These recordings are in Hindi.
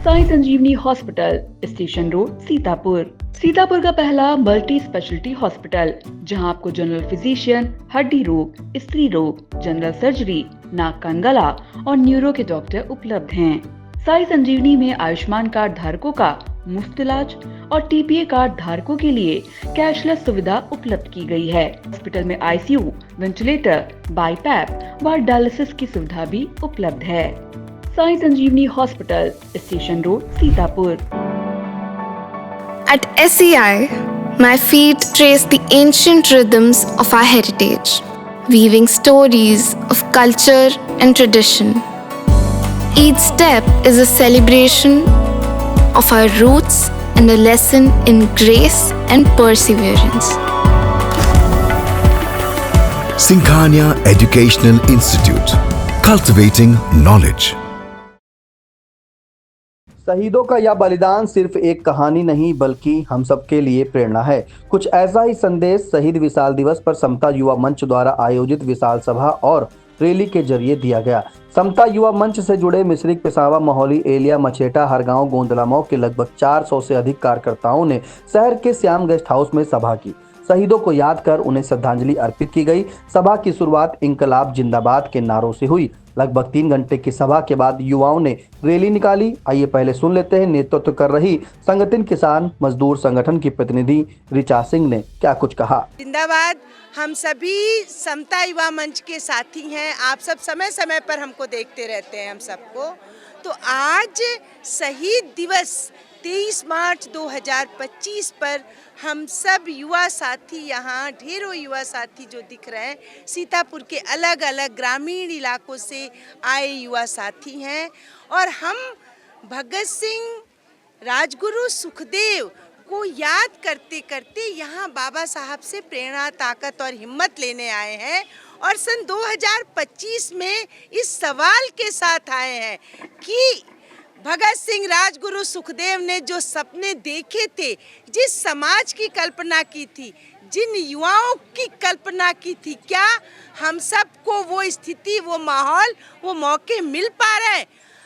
साई संजीवनी hospital, station road, Sitapur. Sitapur का पहला मल्टी स्पेशलिटी हॉस्पिटल, जहां आपको जनरल फिजिशियन, हड्डी रोग, स्त्री रोग, जनरल सर्जरी, नाक कान गला और न्यूरो के डॉक्टर उपलब्ध हैं। साई संजीवनी में आयुष्मान कार्ड धारकों का मुफ्त इलाज और टीपीए कार्ड धारकों के लिए कैशलेस सुविधा उपलब्ध की गई है। हॉस्पिटल में आईसीयू, वेंटिलेटर, बाईपैप व डायलिसिस की सुविधा भी उपलब्ध है। साई संजीवनी hospital, station road, Sitapur. At SEI, my feet trace the ancient rhythms of our heritage, weaving stories of culture and tradition. Each step is a celebration of our roots and a lesson in grace and perseverance. Singhania Educational Institute, cultivating knowledge. शहीदों का यह बलिदान सिर्फ एक कहानी नहीं बल्कि हम सबके लिए प्रेरणा है। कुछ ऐसा ही संदेश शहीद विशाल दिवस पर समता युवा मंच द्वारा आयोजित विशाल सभा और रैली के जरिए दिया गया। समता युवा मंच से जुड़े मिश्रिक, पिसावा, महोली, एलिया, मछेटा, हरगांव, गोंदला मऊ के लगभग 400 से अधिक कार्यकर्ताओं ने शहर के श्याम गेस्ट हाउस में सभा की। शहीदों को याद कर उन्हें श्रद्धांजलि अर्पित की गई। सभा की शुरुआत इंकलाब जिंदाबाद के नारों से हुई। लगभग 3 घंटे की सभा के बाद युवाओं ने रैली निकाली। आइए पहले सुन लेते हैं नेतृत्व कर रही संगठन किसान मजदूर संगठन की प्रतिनिधि ऋचा सिंह ने क्या कुछ कहा। जिंदाबाद। हम सभी समता युवा मंच के साथी हैं। आप सब समय समय पर हमको देखते रहते हैं हम सबको। तो आज शहीद दिवस 23 मार्च 2025 पर हम सब युवा साथी, यहाँ ढेरों युवा साथी जो दिख रहे हैं, सीतापुर के अलग अलग ग्रामीण इलाकों से आए युवा साथी हैं और हम भगत सिंह, राजगुरु, सुखदेव को याद करते करते यहाँ बाबा साहब से प्रेरणा, ताकत और हिम्मत लेने आए हैं और सन 2025 में इस सवाल के साथ आए हैं कि भगत सिंह, राजगुरु, सुखदेव ने जो सपने देखे थे, जिस समाज की कल्पना की थी, जिन युवाओं की कल्पना की थी, क्या हम सबको वो स्थिति, वो माहौल, वो मौके मिल पा रहे हैं?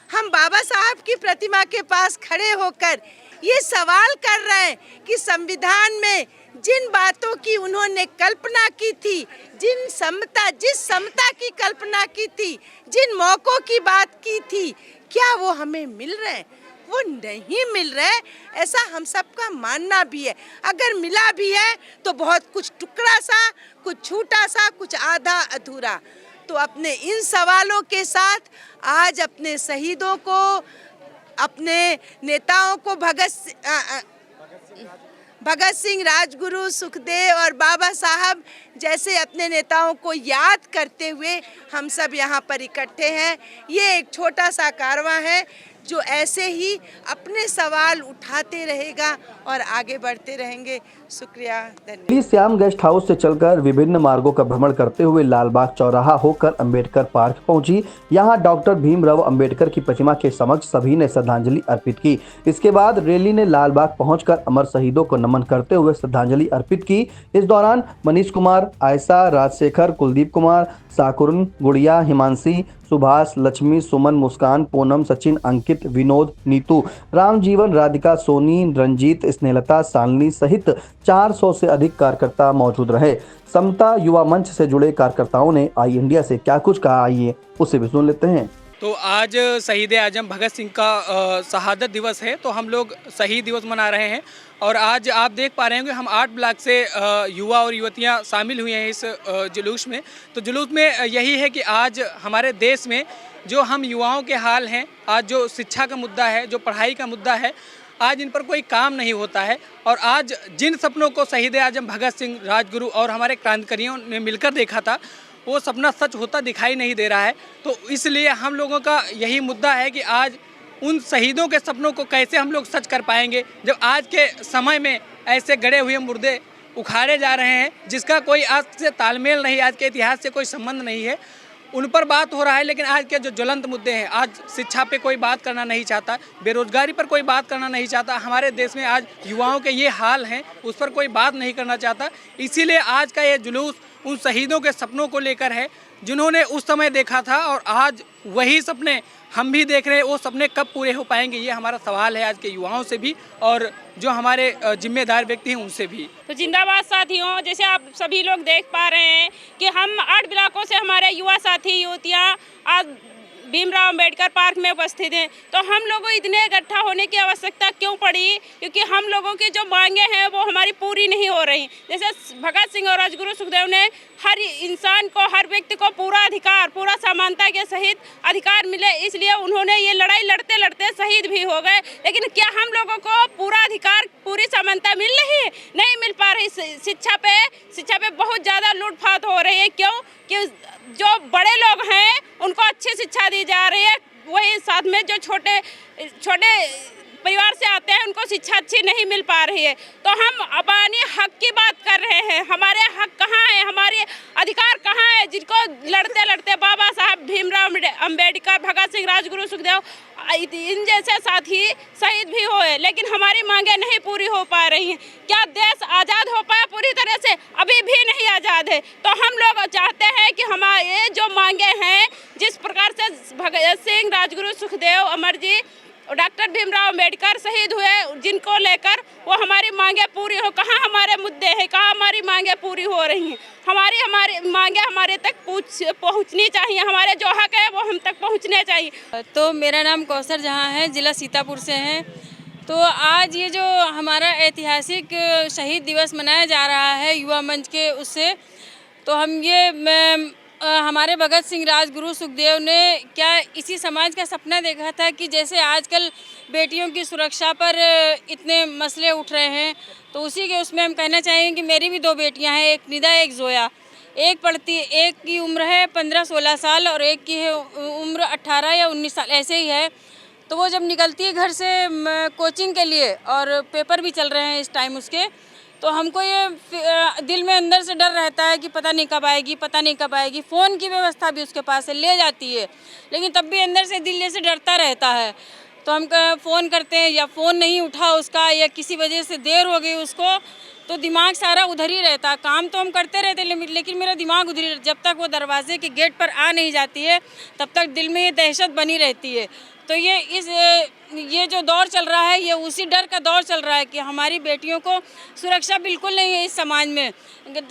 हम बाबा साहब की प्रतिमा के पास खड़े होकर ये सवाल कर रहे हैं कि संविधान में जिन बातों की उन्होंने कल्पना की थी, जिस समता की कल्पना की थी, जिन मौकों की बात की थी, क्या वो हमें मिल रहे हैं? वो नहीं मिल रहे, ऐसा हम सबका मानना भी है। अगर मिला भी है तो बहुत कुछ टुकड़ा सा, कुछ छोटा सा, कुछ आधा अधूरा। तो अपने इन सवालों के साथ आज अपने शहीदों को, अपने नेताओं को, भगत सिंह, राजगुरु, सुखदेव और बाबा साहब जैसे अपने नेताओं को याद करते हुए हम सब यहाँ पर इकट्ठे हैं। ये एक छोटा सा कारवां है जो ऐसे ही अपने सवाल उठाते रहेगा और आगे बढ़ते रहेंगे। शुक्रिया, धन्यवाद। श्याम गेस्ट हाउस से चलकर विभिन्न मार्गों का भ्रमण करते हुए लालबाग चौराहा होकर अंबेडकर पार्क पहुंची। यहां डॉक्टर भीमराव अंबेडकर की प्रतिमा के समक्ष सभी ने श्रद्धांजलि अर्पित की। इसके बाद रैली ने लालबाग पहुंचकर अमर शहीदों को नमन करते हुए श्रद्धांजलि अर्पित की। इस दौरान मनीष कुमार, आयशा, राजशेखर, कुलदीप कुमार, साकुरन, गुड़िया, हिमांशी, सुभाष, लक्ष्मी, सुमन, मुस्कान, पूनम, सचिन, अंकित, विनोद, नीतू, रामजीवन, राधिका, सोनी, रंजीत, स्नेहलता, शालिनी सहित 400 से अधिक कार्यकर्ता मौजूद रहे। समता युवा मंच से जुड़े कार्यकर्ताओं ने आई इंडिया से क्या कुछ कहा, आइए उसे भी सुन लेते हैं। तो आज शहीद आजम भगत सिंह का शहादत दिवस है, तो हम लोग शहीद दिवस मना रहे हैं और आज आप देख पा रहे होंगे हम 8 ब्लॉक से युवा और युवतियां शामिल हुए हैं इस जुलूस में। तो जुलूस में यही है कि आज हमारे देश में जो हम युवाओं के हाल हैं, आज जो शिक्षा का मुद्दा है, जो पढ़ाई का मुद्दा है, आज इन पर कोई काम नहीं होता है और आज जिन सपनों को शहीद आजम भगत सिंह, राजगुरु और हमारे क्रांतिकारियों ने मिलकर देखा था, वो सपना सच होता दिखाई नहीं दे रहा है। तो इसलिए हम लोगों का यही मुद्दा है कि आज उन शहीदों के सपनों को कैसे हम लोग सच कर पाएंगे, जब आज के समय में ऐसे गड़े हुए मुर्दे उखाड़े जा रहे हैं जिसका कोई आज से तालमेल नहीं, आज के इतिहास से कोई संबंध नहीं है। उन पर बात हो रहा है, लेकिन आज के जो ज्वलंत मुद्दे हैं, आज शिक्षा पे कोई बात करना नहीं चाहता, बेरोजगारी पर कोई बात करना नहीं चाहता, हमारे देश में आज युवाओं के ये हाल हैं उस पर कोई बात नहीं करना चाहता। इसीलिए आज का ये जुलूस उन शहीदों के सपनों को लेकर है जिन्होंने उस समय देखा था, और आज वही सपने हम भी देख रहे हैं। वो सपने कब पूरे हो पाएंगे, ये हमारा सवाल है आज के युवाओं से भी और जो हमारे जिम्मेदार व्यक्ति हैं उनसे भी। तो जिंदाबाद साथियों, जैसे आप सभी लोग देख पा रहे हैं कि हम 8 ब्लॉकों से हमारे युवा साथी युवतियाँ आज भीमराव अंबेडकर पार्क में उपस्थित हैं। तो हम लोगों को इतने इकट्ठा होने की आवश्यकता क्यों पड़ी? क्योंकि हम लोगों की जो मांगे हैं वो हमारी पूरी नहीं हो रही। जैसे भगत सिंह और राजगुरु सुखदेव ने हर इंसान को, हर व्यक्ति को पूरा अधिकार, पूरा समानता के सहित अधिकार मिले, इसलिए उन्होंने ये लड़ाई लड़ते लड़ते शहीद भी हो गए। लेकिन क्या हम लोगों को पूरा अधिकार, पूरी समानता मिल रही है? नहीं मिल पा रही। शिक्षा पे बहुत ज़्यादा लूटपाट हो रही है। क्यों? कि जो बड़े लोग हैं उनको अच्छी शिक्षा दी जा रही है, वही साथ में जो छोटे परिवार से आते हैं उनको शिक्षा अच्छी नहीं मिल पा रही है। तो हम अपने हक की बात कर रहे हैं। हमारे हक कहाँ हैं, हमारे अधिकार कहाँ हैं, जिनको लड़ते लड़ते बाबा साहब भीमराव अंबेडकर, भगत सिंह, राजगुरु सुखदेव इन जैसे साथी शहीद भी हुए, लेकिन हमारी मांगे नहीं पूरी हो पा रही हैं। क्या देश आज़ाद हो पाया पूरी तरह से? अभी भी नहीं आज़ाद है। तो हम लोग चाहते हैं कि हमारे जो मांगे हैं, जिस प्रकार से भगत सिंह, राजगुरु सुखदेव, अमर जी, डॉक्टर भीमराव अंबेडकर शहीद हुए, जिनको लेकर वो हमारी मांगे पूरी हो। कहाँ हमारे मुद्दे हैं, कहाँ हमारी मांगे पूरी हो रही हैं? हमारी मांगे हमारे तक पहुँचनी चाहिए। हमारे जो हक है वो हम तक पहुँचने चाहिए। तो मेरा नाम कौसर जहाँ है, ज़िला सीतापुर से है। तो आज ये जो हमारा ऐतिहासिक शहीद दिवस मनाया जा रहा है युवा मंच के उससे, तो हम ये हमारे भगत सिंह, राजगुरु सुखदेव ने क्या इसी समाज का सपना देखा था कि जैसे आजकल बेटियों की सुरक्षा पर इतने मसले उठ रहे हैं, तो उसी के उसमें हम कहना चाहेंगे कि मेरी भी 2 बेटियां हैं, एक निदा, एक जोया। एक की उम्र है 15-16 साल और एक की है उम्र 18 या 19 साल ऐसे ही है। तो वो जब निकलती है घर से कोचिंग के लिए, और पेपर भी चल रहे हैं इस टाइम उसके, तो हमको ये दिल में अंदर से डर रहता है कि पता नहीं कब आएगी। फ़ोन की व्यवस्था भी उसके पास है, ले जाती है, लेकिन तब भी अंदर से दिल जैसे डरता रहता है। तो हम फ़ोन करते हैं या फ़ोन नहीं उठा उसका, या किसी वजह से देर हो गई उसको, तो दिमाग सारा उधर ही रहता है। काम तो हम करते रहते लेकिन मेरा दिमाग उधर ही, जब तक वो दरवाजे के गेट पर आ नहीं जाती है तब तक दिल में ये दहशत बनी रहती है। तो ये जो दौर चल रहा है, ये उसी डर का दौर चल रहा है कि हमारी बेटियों को सुरक्षा बिल्कुल नहीं है इस समाज में।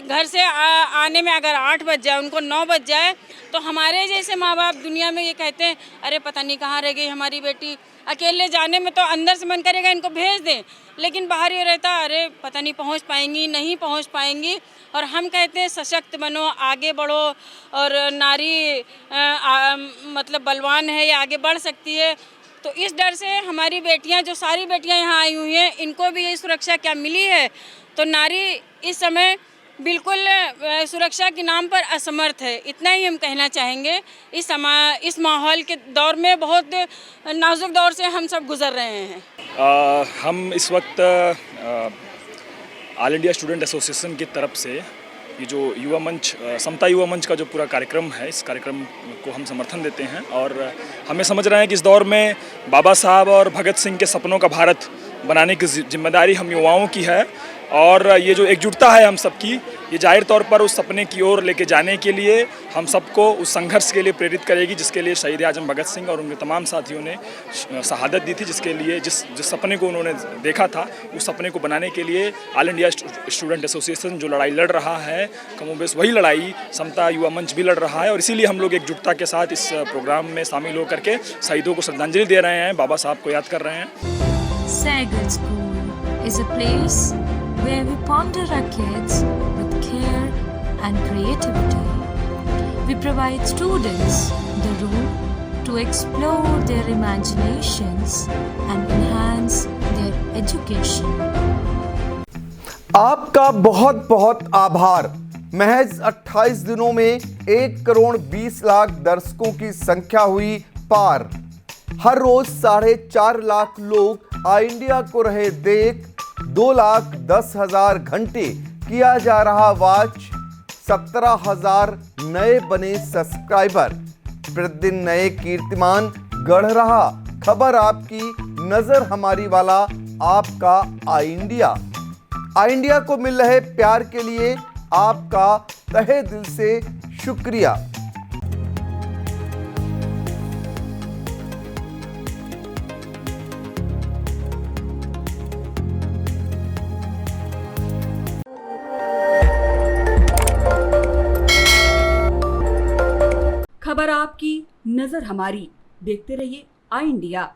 घर से आने में अगर 8 बज जाए, उनको 9 बज जाए, तो हमारे जैसे माँ बाप दुनिया में ये कहते हैं, अरे पता नहीं कहाँ रह गई हमारी बेटी। अकेले जाने में तो अंदर से मन करेगा इनको भेज दें, लेकिन बाहर ये रहता, अरे पता नहीं पहुँच पाएंगी, नहीं पहुँच पाएंगी। और हम कहते हैं सशक्त बनो, आगे बढ़ो, और नारी मतलब बलवान है, ये आगे बढ़ सकती है। तो इस डर से हमारी बेटियां, जो सारी बेटियां यहाँ आई हुई हैं, इनको भी ये सुरक्षा क्या मिली है? तो नारी इस समय बिल्कुल सुरक्षा के नाम पर असमर्थ है। इतना ही हम कहना चाहेंगे। इस माहौल के दौर में, बहुत नाजुक दौर से हम सब गुजर रहे हैं। हम इस वक्त ऑल इंडिया स्टूडेंट एसोसिएशन की तरफ से ये जो युवा मंच, समता युवा मंच का जो पूरा कार्यक्रम है, इस कार्यक्रम को हम समर्थन देते हैं। और हमें समझ रहे हैं कि इस दौर में बाबा साहब और भगत सिंह के सपनों का भारत बनाने की जिम्मेदारी हम युवाओं की है। और ये जो एकजुटता है हम सबकी, ये जाहिर तौर पर उस सपने की ओर लेके जाने के लिए हम सबको उस संघर्ष के लिए प्रेरित करेगी, जिसके लिए शहीद आजम भगत सिंह और उनके तमाम साथियों ने शहादत दी थी, जिसके लिए जिस सपने को उन्होंने देखा था, उस सपने को बनाने के लिए ऑल इंडिया स्टूडेंट एसोसिएशन जो लड़ाई लड़ रहा है, कमोबेश वही लड़ाई समता युवा मंच भी लड़ रहा है। और इसीलिए हम लोग एकजुटता के साथ इस प्रोग्राम में शामिल होकर के शहीदों को श्रद्धांजलि दे रहे हैं, बाबा साहब को याद कर रहे हैं। Sagar School is a place where we ponder our kids with care and creativity. We provide students the room to explore their imaginations and enhance their education. आपका बहुत बहुत आभार। महज 28 दिनों में 1 करोड़ 20 लाख दर्शकों की संख्या हुई पार। हर रोज 4.5 लाख लोग आई इंडिया को रहे देख। 2,10,000 घंटे किया जा रहा वॉच। 17,000 नए बने सब्सक्राइबर। प्रतिदिन नए कीर्तिमान गढ़ रहा खबर आपकी, नजर हमारी वाला आपका आई इंडिया। आई इंडिया को मिल रहे प्यार के लिए आपका तहे दिल से शुक्रिया। खबर आपकी, नजर हमारी। देखते रहिए आई इंडिया।